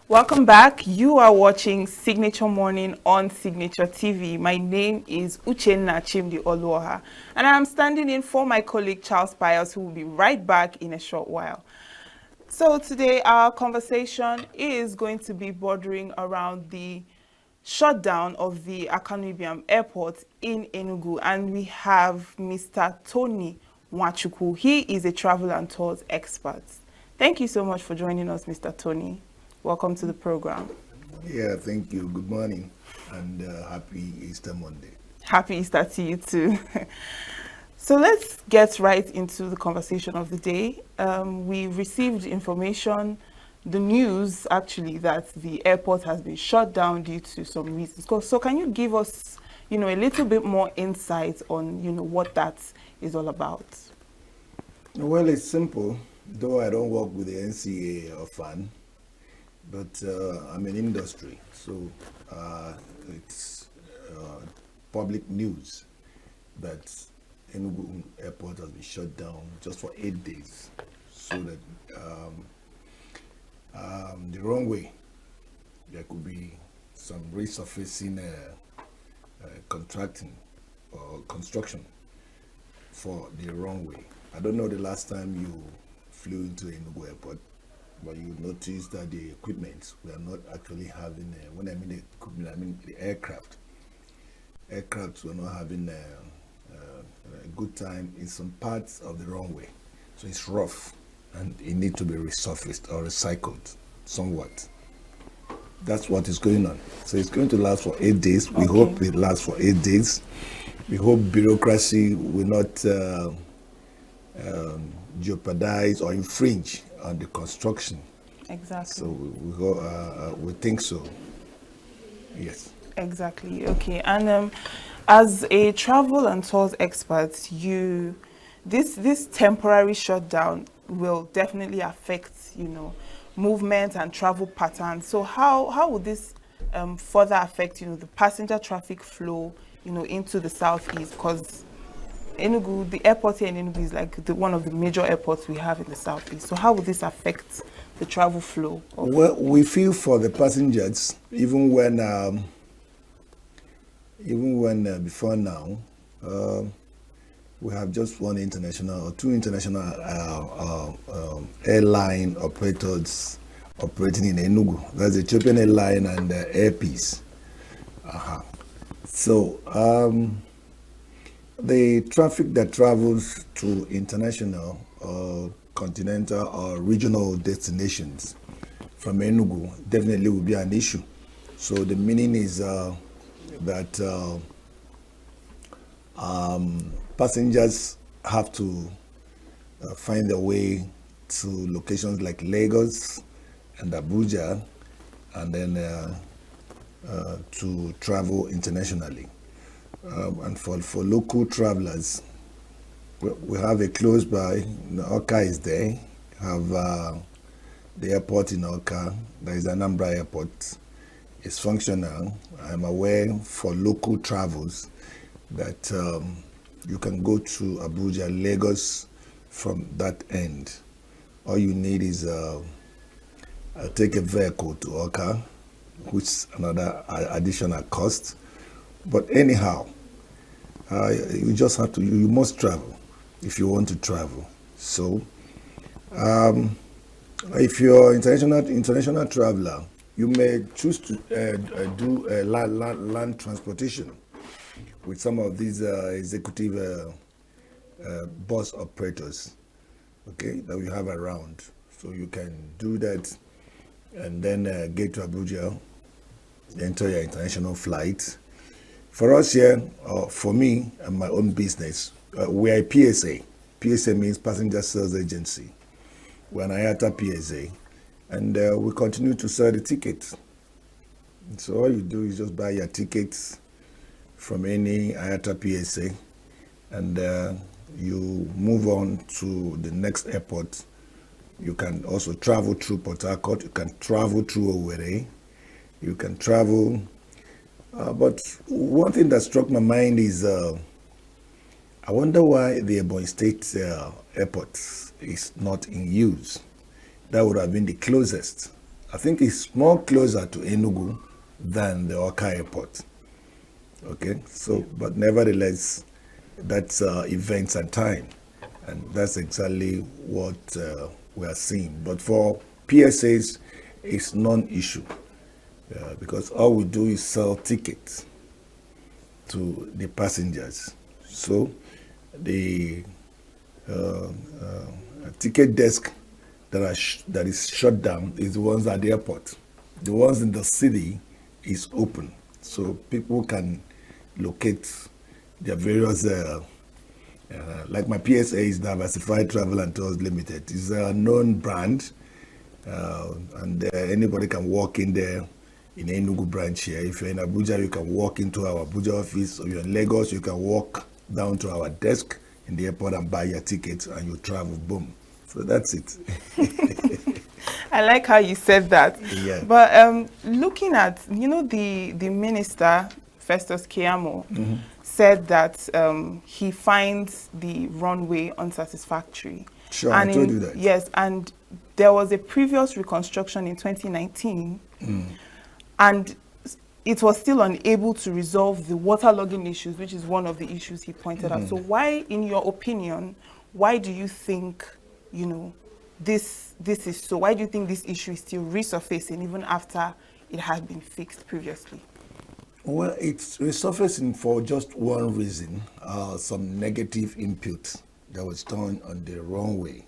Welcome back. You are watching Signature Morning on Signature TV. My name is Uchenna Chimdi Oluoha, and I am standing in for my colleague Charles Pius, who will be right back in a short while. So today our conversation is going to be bordering around the shutdown of the Akanu Ibiam airport in Enugu, and we have Mr. Tony Nwachukwu. He is a travel and tours expert. Thank you so much for joining us, Mr. Tony. Welcome to the program. Yeah, thank you. Good morning and happy Easter Monday. Happy Easter to you too. So let's get right into the conversation of the day. We received information, the news actually, that the airport has been shut down due to some reasons. So can you give us, a little bit more insight on, what that is all about? Well, it's simple, though I don't work with the NCA or FAN, but I'm in industry, so it's public news that Enugu Airport has been shut down just for 8 days, so that the wrong way there could be some resurfacing, contracting or construction for the wrong way. I don't know the last time you flew into Enugu Airport, but you noticed that the equipment, we are not actually having, when I mean the equipment, I mean the aircraft. Aircrafts were not having a good time in some parts of the runway. So it's rough and it needs to be resurfaced or recycled somewhat. That's what is going on. So it's going to last for 8 days. We hope it lasts for 8 days. We hope bureaucracy will not jeopardize or infringe on the construction. Exactly. So we think so. Yes. Exactly. Okay. And as a travel and tours expert, this temporary shutdown will definitely affect, movement and travel patterns. So how would this further affect, the passenger traffic flow, into the southeast? Because Enugu, the airport here in Enugu is like one of the major airports we have in the southeast. So how would this affect the travel flow? Well, we feel for the passengers, even when before now, we have just one international or two international airline operators operating in Enugu. That's Ethiopian Airline and Air Peace. So the traffic that travels to international or continental or regional destinations from Enugu definitely will be an issue. So the meaning is that passengers have to find their way to locations like Lagos and Abuja, and then to travel internationally. And for local travelers, we have a close by. Oka is there. Have the airport in Oka. There is Anambra Airport. It's functional. I'm aware for local travels that you can go to Abuja, Lagos from that end. All you need is take a vehicle to Oka, which is another additional cost. But anyhow, you just have to, you must travel if you want to travel. So if you're international traveler, you may choose to do land transportation with some of these executive bus operators, okay, that we have around. So you can do that and then get to Abuja, enter your international flight. For us here, for me and my own business, we are a PSA. PSA means Passenger Sales Agency. We're an IATA PSA, and we continue to sell the tickets. So all you do is just buy your tickets from any IATA PSA, and you move on to the next airport. You can also travel through Port Harcourt. You can travel through Owerri. You can travel. But one thing that struck my mind is I wonder why the Ebonyi State airport is not in use. That would have been the closest I think it's more closer to Enugu than the Oka airport. Okay, so, but nevertheless, that's events and time. And that's exactly what we are seeing. But for PSAs, it's non-issue because all we do is sell tickets to the passengers. So the ticket desk that is shut down is the ones at the airport. The ones in the city is open, so people can locate their various. Like my PSA is Diversified Travel and Tours Limited. It's a known brand, and anybody can walk in there in Enugu branch here. If you're in Abuja, you can walk into our Abuja office. Or you're in Lagos, you can walk down to our desk in the airport and buy your tickets, and you travel. Boom. So that's it. I like how you said that. Yeah. But looking at, the minister, Festus Keyamo, said that he finds the runway unsatisfactory. Sure, and I told you that. Yes, and there was a previous reconstruction in 2019, and it was still unable to resolve the waterlogging issues, which is one of the issues he pointed out. So why, in your opinion, why do you think, this is so? Why do you think this issue is still resurfacing even after it had been fixed previously? Well, it's resurfacing for just one reason, some negative input that was done on the runway.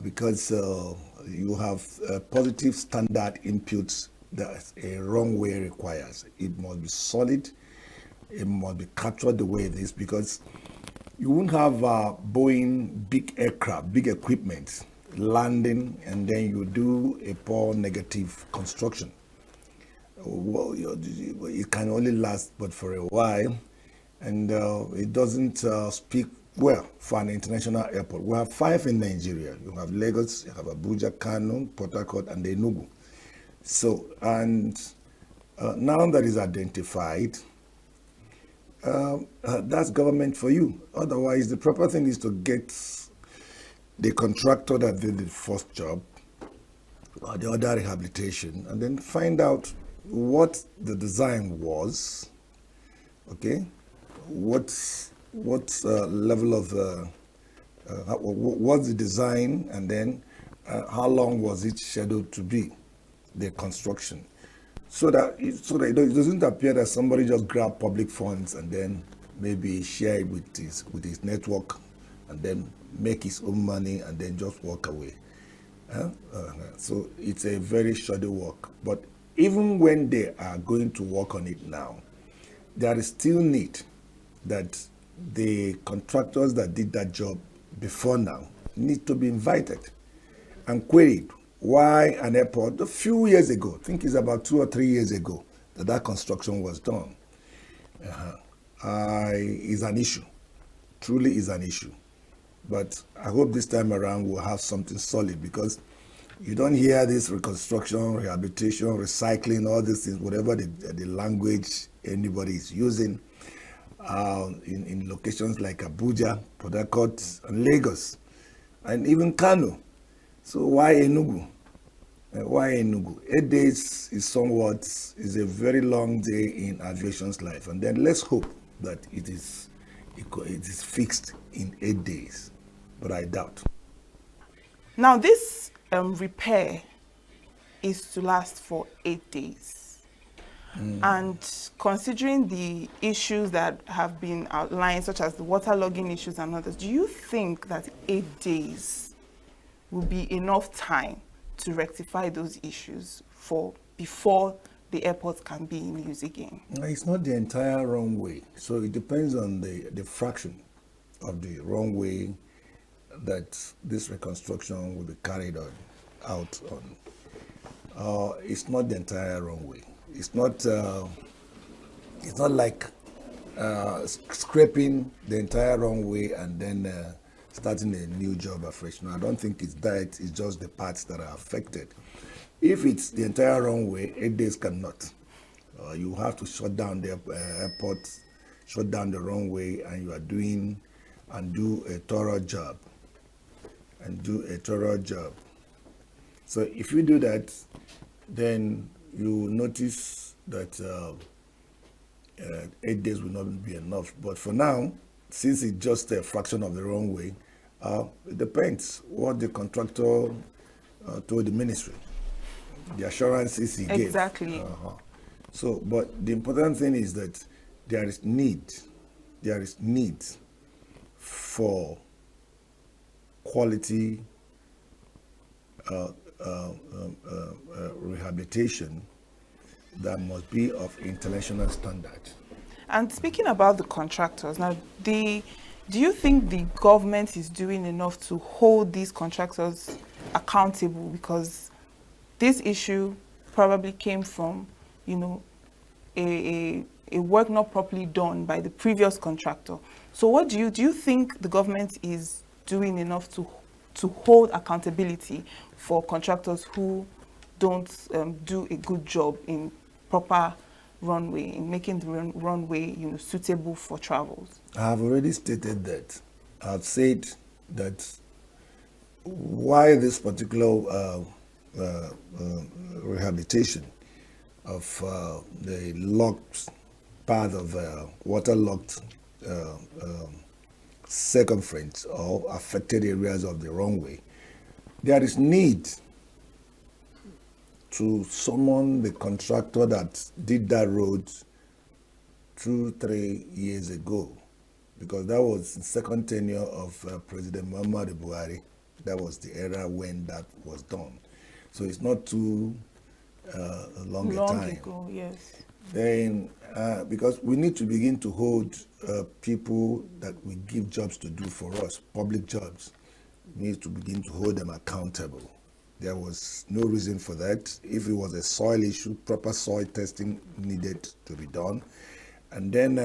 Because you have positive standard inputs that a runway requires. It must be solid, it must be captured the way it is, because you won't have Boeing big aircraft, big equipment landing, and then you do a poor negative construction. Well, it can only last but for a while, and it doesn't speak well for an international airport. We have 5 in Nigeria. You have Lagos, you have Abuja, Akanu, Port Harcourt, and Enugu. So, and now that is identified, that's government for you. Otherwise, the proper thing is to get the contractor that did the first job or the other rehabilitation, and then find out what the design was, okay, what level of what's the design, and then how long was it scheduled to be, the construction, so that it doesn't appear that somebody just grabbed public funds and then maybe share it with his network and then make his own money and then just walk away. So it's a very shoddy work. But even when they are going to work on it now, there is still need that the contractors that did that job before now need to be invited and queried why an airport a few years ago, I think it's about 2 or 3 years ago, that construction was done, is an issue, truly is an issue. But I hope this time around we'll have something solid, because you don't hear this reconstruction, rehabilitation, recycling, all these things, whatever the language anybody is using in locations like Abuja, Port Harcourt, and Lagos, and even Kano. So why Enugu? Why Enugu? 8 days is a very long day in aviation's life, and then let's hope that it is fixed in 8 days, but I doubt. Now this repair is to last for 8 days. And considering the issues that have been outlined, such as the waterlogging issues and others, do you think that 8 days will be enough time to rectify those issues before the airport can be in use again? It's not the entire runway, so it depends on the fraction of the runway that this reconstruction will be carried out on. It's not the entire runway. It's not like scraping the entire runway and then starting a new job afresh. No, I don't think it's that. It's just the parts that are affected. If it's the entire runway, 8 days cannot. You have to shut down the airport, shut down the runway, and you are do a thorough job. So if you do that, then you notice that 8 days will not be enough. But for now, since it's just a fraction of the runway, it depends what the contractor told the ministry, the assurances he gave. Exactly. So, but the important thing is that there is need for quality rehabilitation that must be of international standard. And speaking about the contractors, now, do you think the government is doing enough to hold these contractors accountable? Because this issue probably came from, a work not properly done by the previous contractor. So what do you think the government is doing enough to hold accountability for contractors who don't do a good job in proper runway, in making the runway suitable for travels? I have already stated that. I've said that why this particular rehabilitation of the locked part of waterlocked circumference or affected areas of the runway, there is need to summon the contractor that did that road 2-3 years ago, because that was the second tenure of President Muhammadu Buhari. That was the era when that was done. So it's not too long a time. Ago, yes. Then, because we need to begin to hold people that we give jobs to do for us, public jobs, we need to begin to hold them accountable. There was no reason for that. If it was a soil issue, proper soil testing needed to be done. And then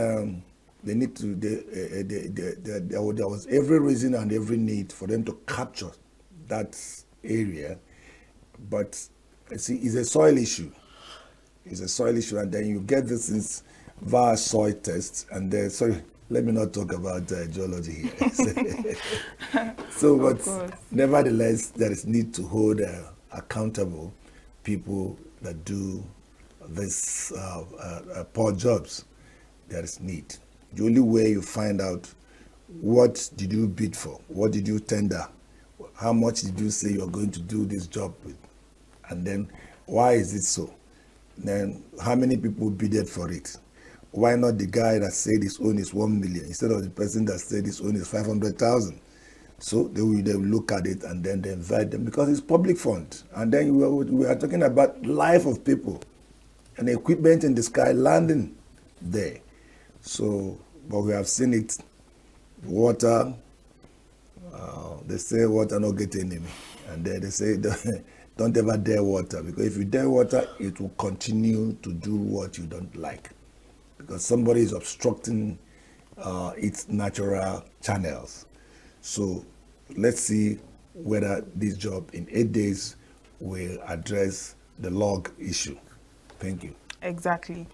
they need to, there was every reason and every need for them to capture that area. But see, it's a soil issue. It's a soil issue, and then you get this things via soil tests. And then, sorry, let me not talk about geology here. So, but nevertheless, there is need to hold accountable people that do this poor jobs. There is need. The only way you find out what did you bid for, what did you tender, how much did you say you're going to do this job with, and then why is it so? Then how many people bidded for it? Why not the guy that said his own is 1 million instead of the person that said his own is 500,000? So they will look at it and then they invite them because it's public fund. And then we are talking about life of people and equipment in the sky landing there. So, but we have seen it. Water, they say water not get enemy. And then they say don't ever dare water, because if you dare water, it will continue to do what you don't like, because somebody is obstructing its natural channels. So let's see whether this job in 8 days will address the log issue. Thank you. Exactly.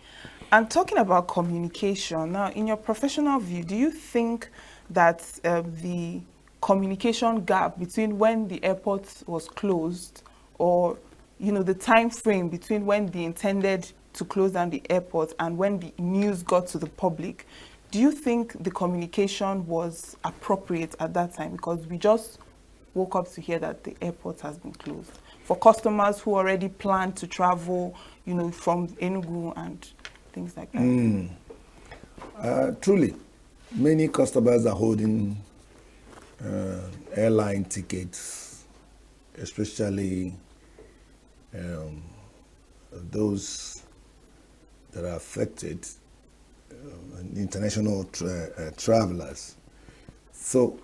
And talking about communication, now in your professional view, do you think that the communication gap between when the airport was closed, or the time frame between when they intended to close down the airport and when the news got to the public, do you think the communication was appropriate at that time? Because we just woke up to hear that the airport has been closed for customers who already planned to travel, from Enugu and things like that. Truly, many customers are holding airline tickets, especially those that are affected, international travelers. So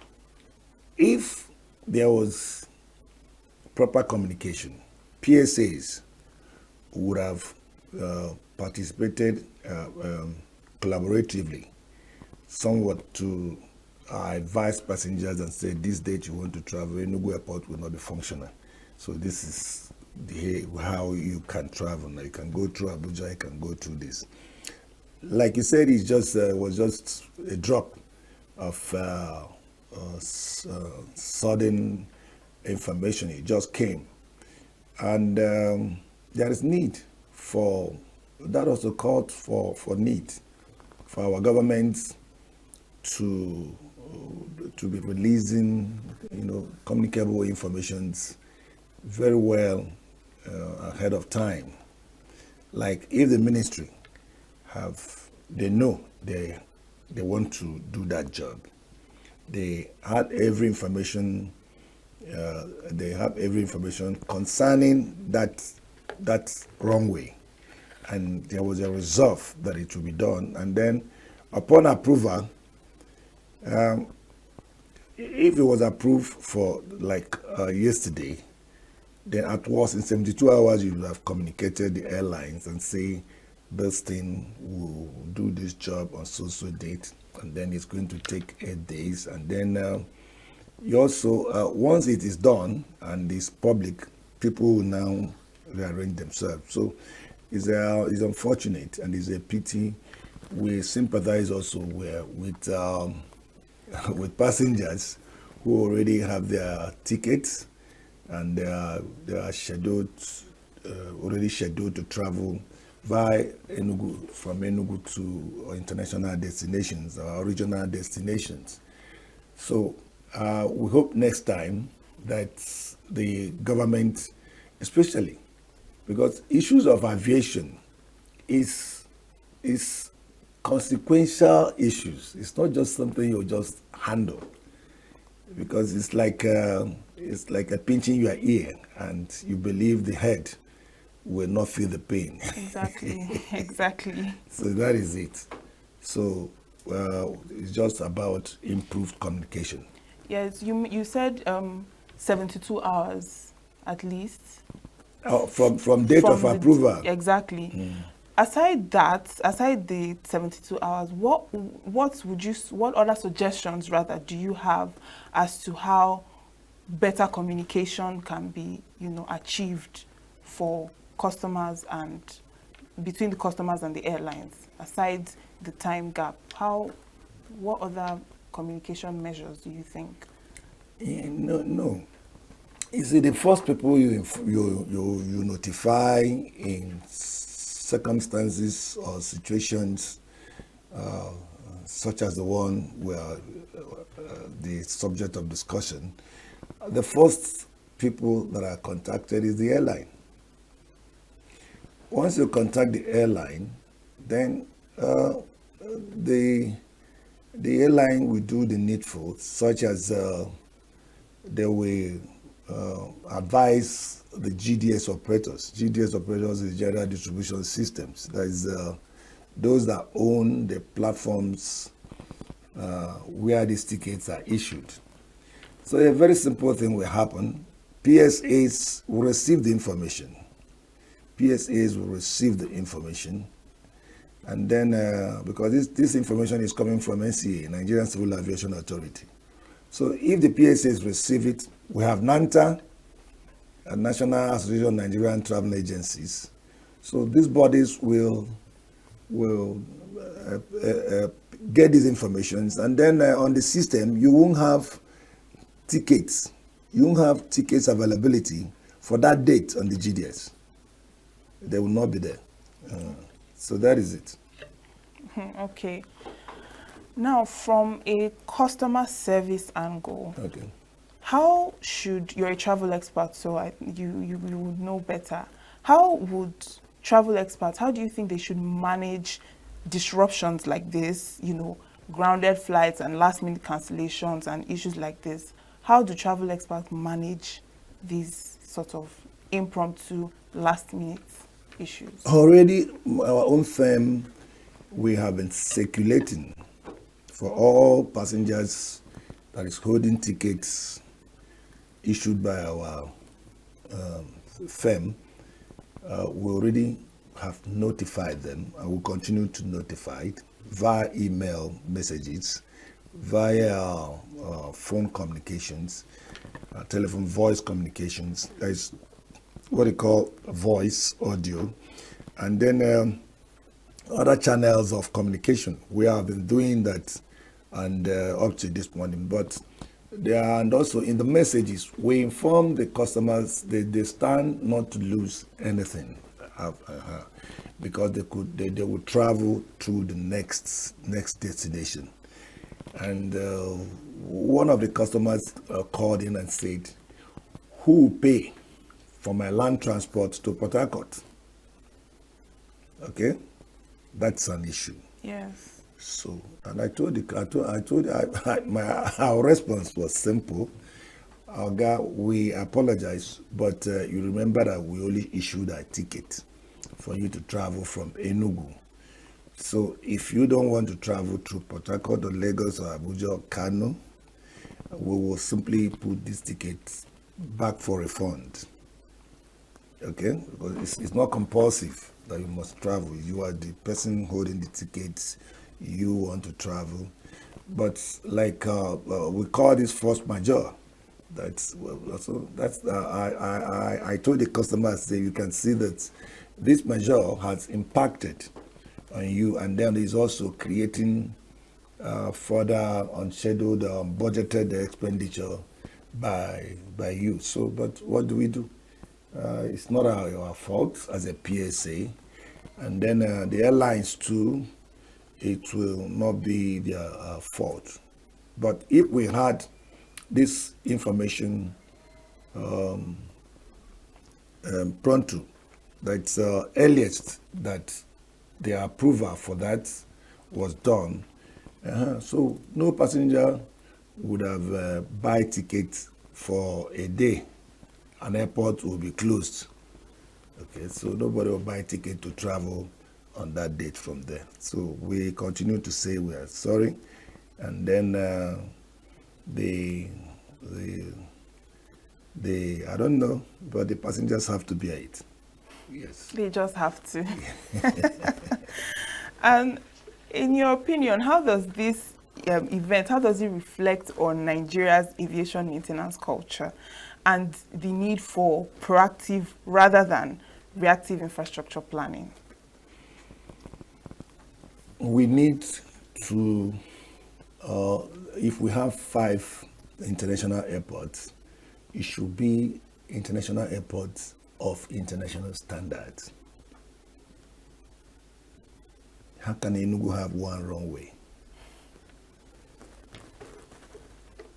if there was proper communication, PSAs would have participated collaboratively, somewhat to advise passengers and say, this date you want to travel, Enugu Airport will not be functional. So this is how you can travel. Now you can go through Abuja, you can go through this. Like you said, it just was just a drop of sudden information. It just came. And there is need for, that also called for need for our government to be releasing, communicable informations very well ahead of time. Like if the ministry they know they want to do that job, they had every information. They have every information concerning that runway, and there was a resolve that it will be done. And then, upon approval, if it was approved for like yesterday, then at once in 72 hours you will have communicated the airlines and say this thing will do this job on so date, and then it's going to take 8 days, and then you also once it is done and it's public, people will now rearrange themselves. So it's unfortunate and it's a pity. We sympathize also with passengers who already have their tickets and they are already scheduled to travel via Enugu, from Enugu to international destinations or regional destinations. So we hope next time that the government, especially because issues of aviation is consequential issues. It's not just something you just handle, because it's like a pinching your ear and you believe the head will not feel the pain. Exactly, exactly. So that is it. So it's just about improved communication. Yes, you said 72 hours at least. From date of approval. Exactly. Aside the 72 hours, what other suggestions rather do you have as to how better communication can be, achieved for customers and between the customers and the airlines, aside the time gap? What other communication measures do you think? No. You see, the first people you notify in circumstances or situations such as the one where the subject of discussion, the first people that are contacted is the airline. Once you contact the airline, then the airline will do the needful, such as they will advise the GDS operators. GDS operators is General Distribution Systems. That is those that own the platforms where these tickets are issued. So a very simple thing will happen. PSAs will receive the information. And then, because this information is coming from NCA, Nigerian Civil Aviation Authority. So if the PSAs receive it, we have NANTA, National Association of Nigerian Travel Agencies. So these bodies will get these informations, and then on the system, you won't have tickets. You won't have tickets availability for that date on the GDS. They will not be there. So that is it. Okay. Now, from a customer service angle, Okay. how should, you're a travel expert, so you would know better. How would travel experts, how do you think they should manage disruptions like this, grounded flights and last minute cancellations and issues like this? How do travel experts manage these sort of impromptu last minute issues? Already, our own firm, we have been circulating for all passengers that is holding tickets issued by our firm. We already have notified them and will continue to notify it via email messages, via phone communications, telephone voice communications. That is what they call voice audio, and then other channels of communication. We have been doing that and up to this morning, but And also in the messages, we inform the customers that they stand not to lose anything, because they would travel to the next destination. And one of the customers called in and said, "Who will pay for my land transport to Port Harcourt?" Okay, that's an issue. Yes. So, and our response was simple. Our guy, we apologize, but you remember that we only issued a ticket for you to travel from Enugu. So, if you don't want to travel through Port Harcourt or Lagos or Abuja or Kano, we will simply put this ticket back for refund. Okay, because it's not compulsive that you must travel. You are the person holding the tickets. You want to travel, but like we call this force majeure. I told the customer, say, you can see that this measure has impacted on you, and then is also creating further unscheduled budgeted expenditure by you. So, but what do we do? It's not our fault as a PSA, and then the airlines too. It will not be their fault. But if we had this information pronto, that's earliest that the approval for that was done, so no passenger would have buy tickets for a day. An airport will be closed. Okay, so nobody will buy ticket to travel on that date from there. So we continue to say we are sorry, and then I don't know, but the passengers have to bear it. Yes. They just have to. And in your opinion, how does this event, how does it reflect on Nigeria's aviation maintenance culture and the need for proactive rather than reactive infrastructure planning? We need to, if we have 5 international airports, it should be international airports of international standards. How can Enugu have one runway?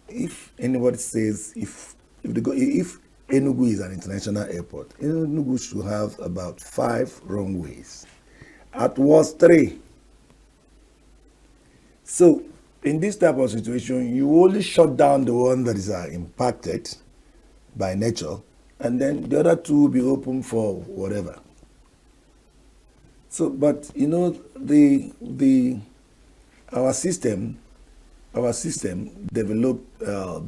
If anybody says if Enugu is an international airport, Enugu should have about 5 runways. At worst 3. So in this type of situation, you only shut down the one that is impacted by nature, and then the other 2 will be open for whatever. So, but you know, our system developed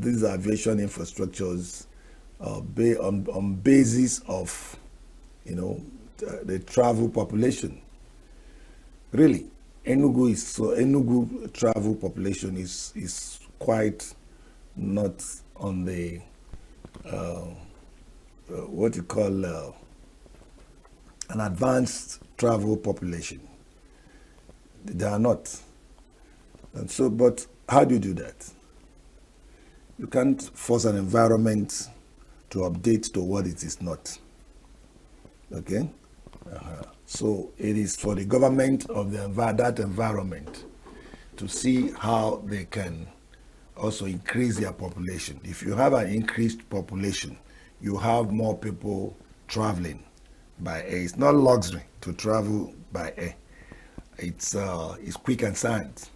these aviation infrastructures on basis of, you know, the travel population. Really, Enugu travel population is quite not on the what you call an advanced travel population. They are not. And so, but how do you do that? You can't force an environment to update to what it is not. Okay? So it is for the government of that environment to see how they can also increase their population. If you have an increased population, you have more people traveling by air. It's not luxury to travel by air. It's quick and silent.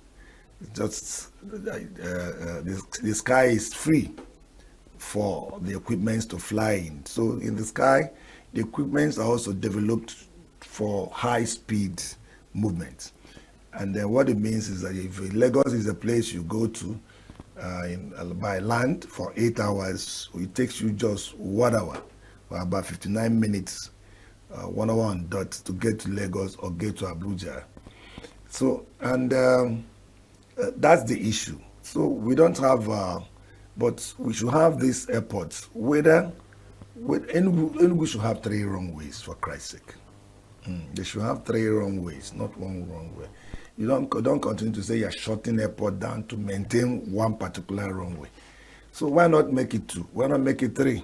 It's just the sky is free for the equipments to fly in. So in the sky, the equipments are also developed for high-speed movement. And then what it means is that if Lagos is a place you go to by land for 8 hours, it takes you just 1 hour, or about 59 minutes, 1 hour on dot to get to Lagos or get to Abuja. So, and that's the issue. So we don't have, but we should have these airports. Enugu should have 3 runways, for Christ's sake. They should have 3 runways, not 1 runway. You don't continue to say you're shutting airport down to maintain one particular runway. So why not make it 2? Why not make it 3?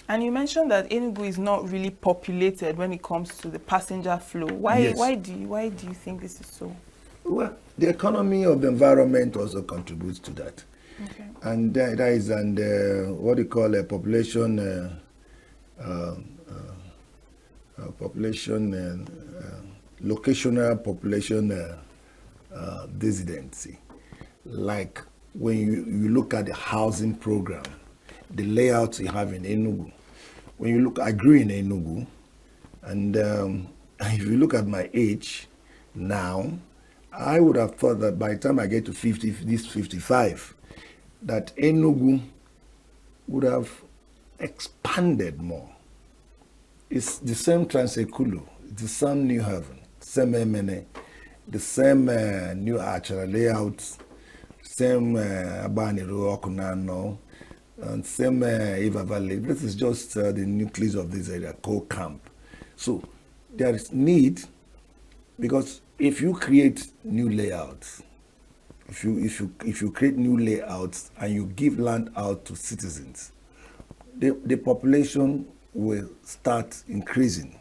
And you mentioned that Enugu is not really populated when it comes to the passenger flow. Why? Yes. Why do you think this is so? Well, the economy of the environment also contributes to that. Okay. And that is what you call a population locational population residency. Like when you look at the housing program, the layouts you have in Enugu. When you look, I grew in Enugu, and if you look at my age now, I would have thought that by the time I get to 55, that Enugu would have expanded more. It's the same Transekulu, the same New Haven, same Emene, the same New Archer layouts, same Abaniro Okunano, and same Eva Valley. This is just the nucleus of this area, core camp. So there is need, because if you create new layouts, if you create new layouts and you give land out to citizens, the population will start increasing.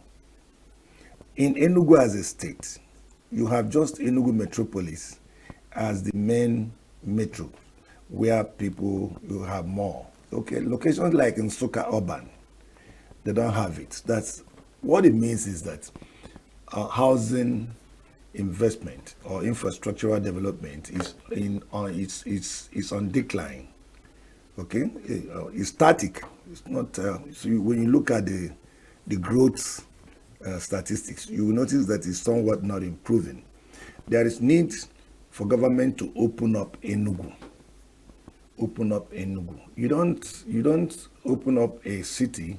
In Enugu as a state, you have just Enugu metropolis as the main metro, where people will have more. Okay, locations like in Nsukka urban, they don't have it. That's what it means is that housing investment or infrastructural development is on decline. Okay, it's static. It's not. So when you look at the growth statistics, you will notice that it's somewhat not improving. There is need for government to open up Enugu. Open up Enugu. You don't open up a city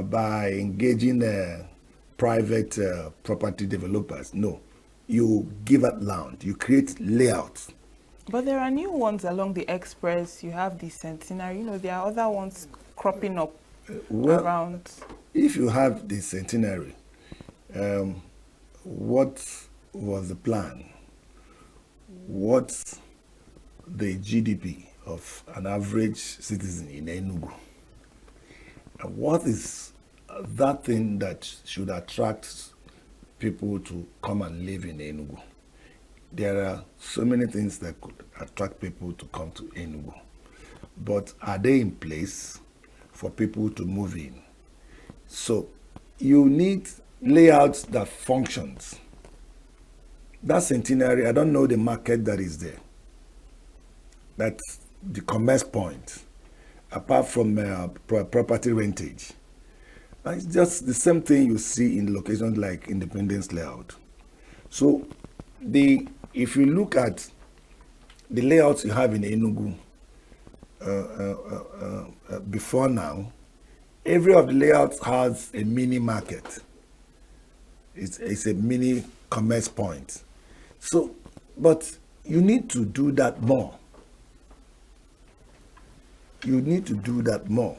by engaging private property developers. No, you give out land. You create layouts. But there are new ones along the express. You have the Centenary. You know, there are other ones cropping up around. If you have the Centenary, what was the plan? What's the GDP of an average citizen in Enugu? And what is that thing that should attract people to come and live in Enugu? There are so many things that could attract people to come to Enugu. But are they in place for people to move in? So you need layouts that functions. That Centenary, I don't know the market that is there. That's the commerce point, apart from property rentage. It's just the same thing you see in locations like Independence Layout. So if you look at the layouts you have in Enugu before now, every of the layouts has a mini market. It's a mini commerce point. So, but you need to do that more. You need to do that more.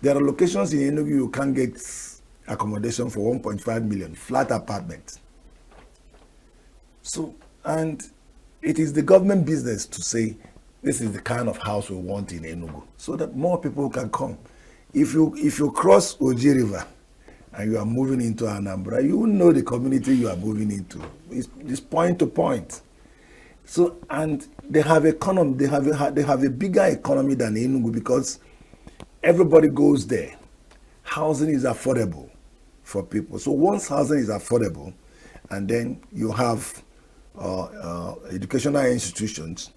There are locations in Enugu you can't get accommodation for 1.5 million, flat apartment. So, and it is the government business to say, this is the kind of house we want in Enugu, so that more people can come. If you cross Oji River and you are moving into Anambra, you will know the community you are moving into. It's point to point. So, and they have economy. They have a bigger economy than Enugu because everybody goes there. Housing is affordable for people. So once housing is affordable, and then you have educational institutions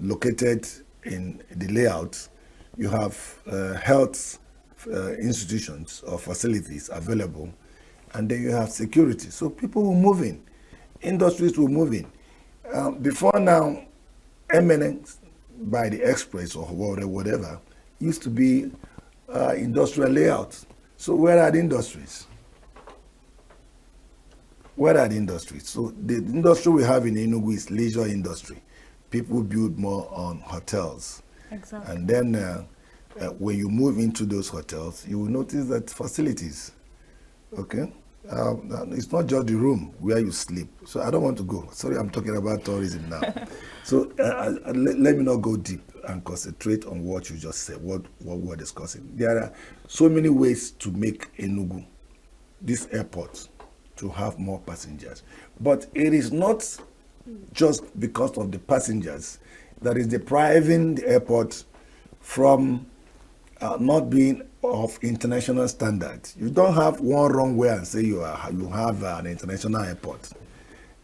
located in the layout, you have health institutions or facilities available, and then you have security. So people will move in, industries will move in. Before now, eminence by the express or whatever used to be industrial layouts. So where are the industries? Where are the industries? So the industry we have in Enugu is leisure industry. People build more on hotels. Exactly. And then when you move into those hotels, you will notice that facilities, okay, It's not just the room where you sleep. So I don't want to go. Sorry, I'm talking about tourism now. So let me not go deep and concentrate on what you just said, what we're discussing. There are so many ways to make Enugu, this airport, to have more passengers. But it is not just because of the passengers that is depriving the airport from not being of international standards. You don't have one wrong way and say you have an international airport.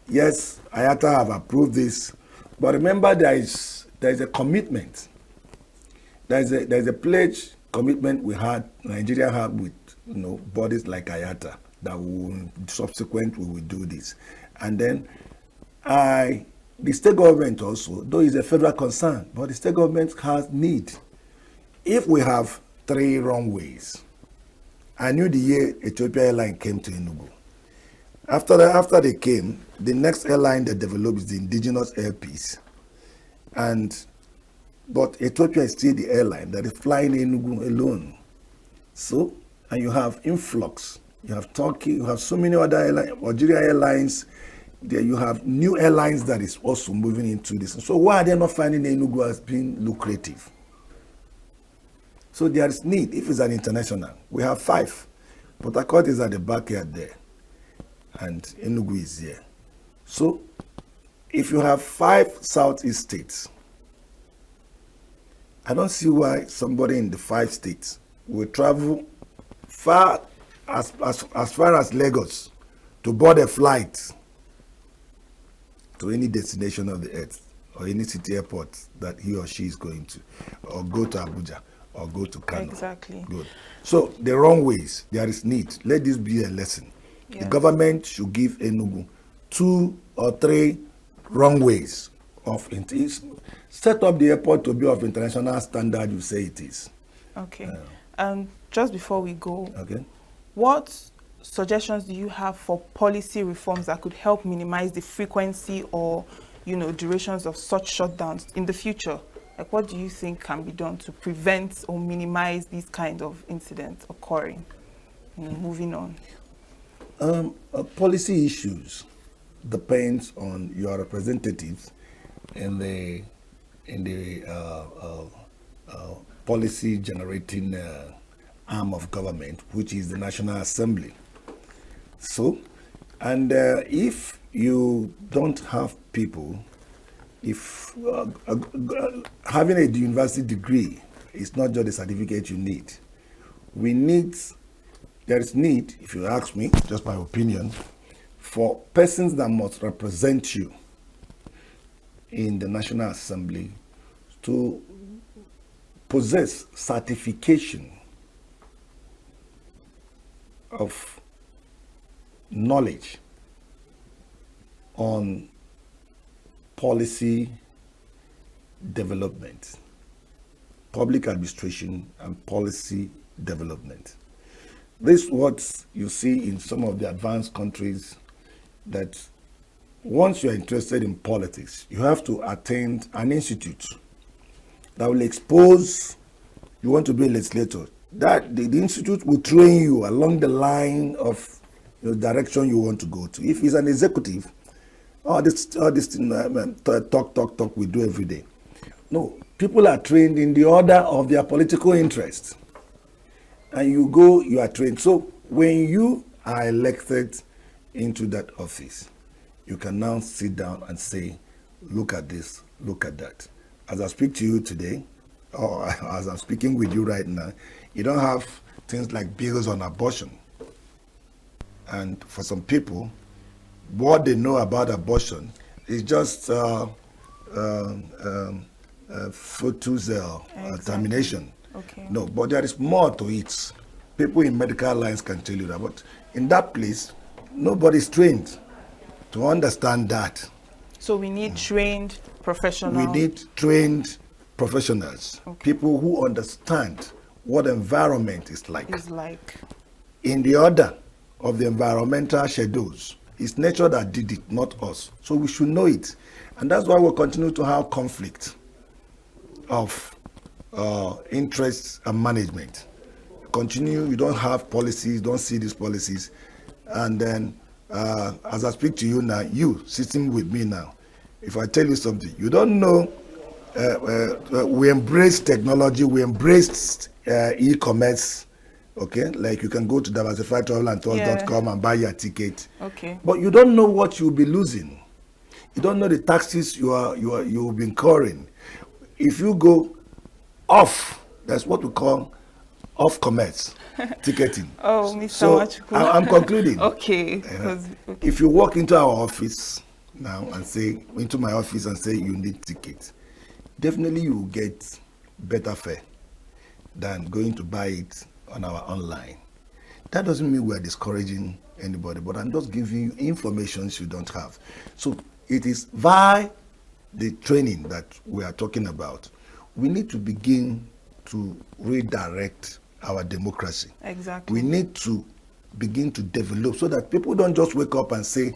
Yes, IATA have approved this, but remember there is a commitment. There is a pledge commitment Nigeria had with bodies like IATA that will subsequently we will do this, and then the state government also, though it's a federal concern, but the state government has need. If we have 3 runways, I knew the year Ethiopia Airline came to Enugu. After they came, the next airline they developed is the indigenous airpiece. But Ethiopia is still the airline that is flying Enugu alone. So, and you have influx. You have Turkey, you have so many other airlines, Algeria Airlines. There you have new airlines that is also moving into this. So why are they not finding Enugu as being lucrative? So there is need. If it's an international, we have 5. Port Harcourt is at the backyard there, and Enugu is here. So if you have 5 southeast states, I don't see why somebody in the 5 states will travel far as far as Lagos to board a flight to any destination of the earth or any city airport that he or she is going to, or go to Abuja or go to Kano. Exactly. Good. So the wrong ways, there is need. Let this be a lesson. Yes. The government should give Enugu 2 or 3 runways of set up the airport to be of international standard. You say it is. Okay. Just before we go, okay, what suggestions do you have for policy reforms that could help minimize the frequency or durations of such shutdowns in the future? Like, what do you think can be done to prevent or minimize these kind of incidents occurring? Moving on. Policy issues depends on your representatives in the policy generating arm of government, which is the National Assembly. So, and if you don't have people, if having a university degree is not just a certificate you need. There is need, if you ask me, just my opinion, for persons that must represent you in the National Assembly to possess certification of knowledge on policy development, public administration and policy development. This is what you see in some of the advanced countries, that once you're interested in politics, you have to attend an institute that will expose, you want to be a legislator, that the institute will train you along the line of the direction you want to go to. If it's an executive, this thing, talk we do every day. No, people are trained in the order of their political interests. And you go, you are trained. So when you are elected into that office, you can now sit down and say, look at this, look at that. As I speak to you today, or as I'm speaking with you right now, you don't have things like bills on abortion. And for some people, what they know about abortion is just fetus termination. Okay. No, but there is more to it. People in medical lines can tell you that. But in that place, nobody's trained to understand that. So we need trained professionals. We need trained professionals, okay, people who understand what environment is like. In the order of the environmental schedules, it's nature that did it, not us. So we should know it. And that's why we'll continue to have conflict of interests and management. You don't have policies, don't see these policies. And then, as I speak to you now, you sitting with me now, if I tell you something, you don't know, we embrace technology, we embraced e-commerce, okay? Like you can go to diversifiedtravelandtours.com and buy your ticket. Okay. But you don't know what you'll be losing. You don't know the taxes you'll be incurring. If you go off, that's what we call off commerce ticketing. Oh, Mr. So Nwachukwu. I'm concluding. Okay. If you walk into our office now and say, into my office and say you need tickets, definitely you will get better fare than going to buy it on our online. That doesn't mean we are discouraging anybody, but I'm just giving you information you don't have. So it is via the training that we are talking about. We need to begin to redirect our democracy. Exactly. We need to begin to develop so that people don't just wake up and say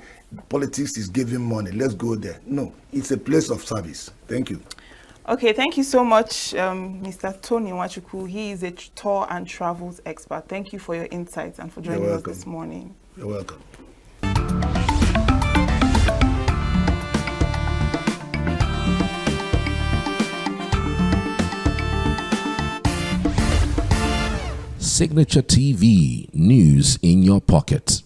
politics is giving money, let's go there. No, it's a place of service. Thank you. Okay, thank you so much, Mr. Tony Nwachukwu. He is a tour and travels expert. Thank you for your insights and for joining us this morning. You're welcome. Signature TV, news in your pocket.